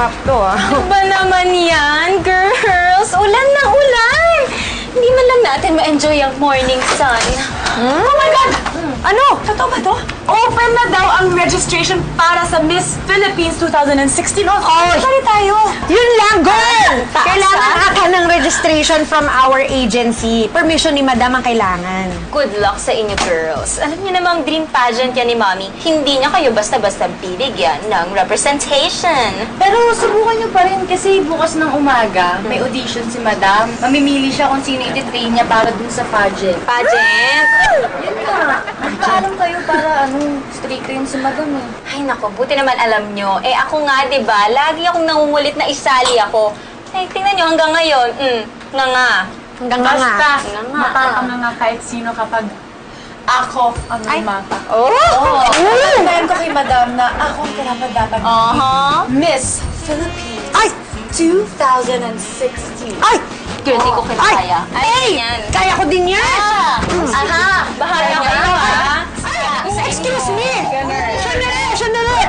hap to, Ano ba naman yan, girls? Ulan na ulan! Hindi man lang natin ma-enjoy ang morning sun. Oh my God! Ano? Totoo ba to? Open na daw ang registration para sa Miss Philippines 2016. Oh, sali tayo. Yun lang, girl! Kailangan ha? ka ng registration from our agency. Permission ni Madam ang kailangan. Good luck sa inyo, girls. Alam niyo namang dream pageant yan ni Mommy. Hindi niya kayo basta-basta bibigyan ng representation. Pero subukan niyo pa rin kasi bukas ng umaga, may audition si Madam. Mamimili siya kung sino iti-train niya para dun sa pageant. Pageant? Yun nga. Magpaalam kayo para straight yun si Madam eh. Ay, nako, buti naman alam nyo. Eh, ako nga, di ba? Lagi akong nangungulit na isali ako. Eh, tingnan nyo, hanggang ngayon, nga. Hanggang nga. Basta, Nga nga. matapang nga kahit sino kapag ako ang lumata. Oh! Sabihin ko kay Madam na ako ang karapat dapat Miss Philippines Ay! 2016. Ay! Girl, hindi ko kinakaya. Ay! yan. Kaya ko din yan! Aha! Bahala kayo, ha? Excuse me! Sandali! Oh, sandali!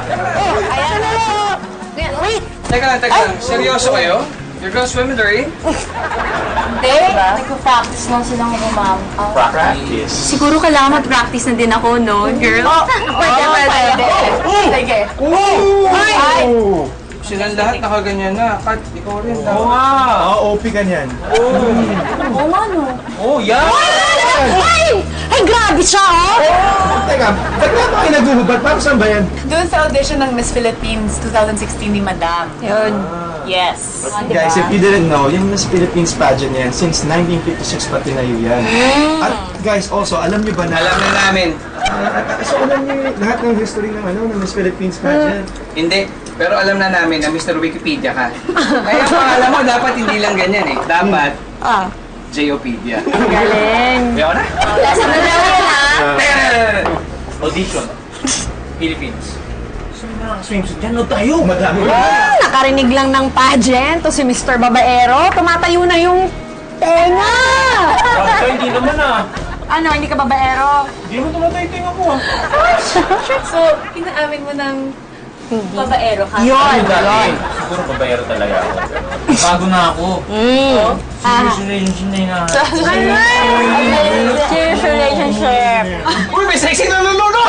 Wait! Teka lang. Seryoso kayo? You're gonna swim in the rain? Hindi, nagpo-practice lang silang umampa. Practice. Siguro kailangan mag-practice na din ako, no, girl? Pwede. Sige. Ay! Silang lahat nakaganyan na. Kat, ikaw rin. Oo nga! OP ka niyan. Oo nga, no. Oh, yeah! Ay, grabe siya, oh! Teka, ba't nga kayo naghuhubad? Para saan ba yan? Doon sa audition ng Miss Philippines 2016 ni Madam. Yun. Yes. Guys, if you didn't know, yung Miss Philippines pageant yan, since 1956 pa tinayo yan. At guys, also, alam nyo ba na... Alam na namin. So, alam nyo lahat ng history ng Miss Philippines pageant? Hindi. Pero alam na namin na Mr. Wikipedia ka. Kaya pangalan mo, dapat hindi lang ganyan eh. Dapat, Jopedia. Galing. Kaya na? Lasa na lang yan, ha? Audition. Philippines. Swimsuit yan, no tayo! Madami Nakarinig lang ng pageant to si Mr. Babaero. Tumatayo na yung tenga! hindi naman ah. Ano, hindi ka babaero? Hindi mo tumatay tinga ko ah. So, inaamin mo ng babaero ka? Yun! Siguro babayero talaga ako. Bago na ako. Serious na yun. Serious relationship. Uy, may sexy na luluno!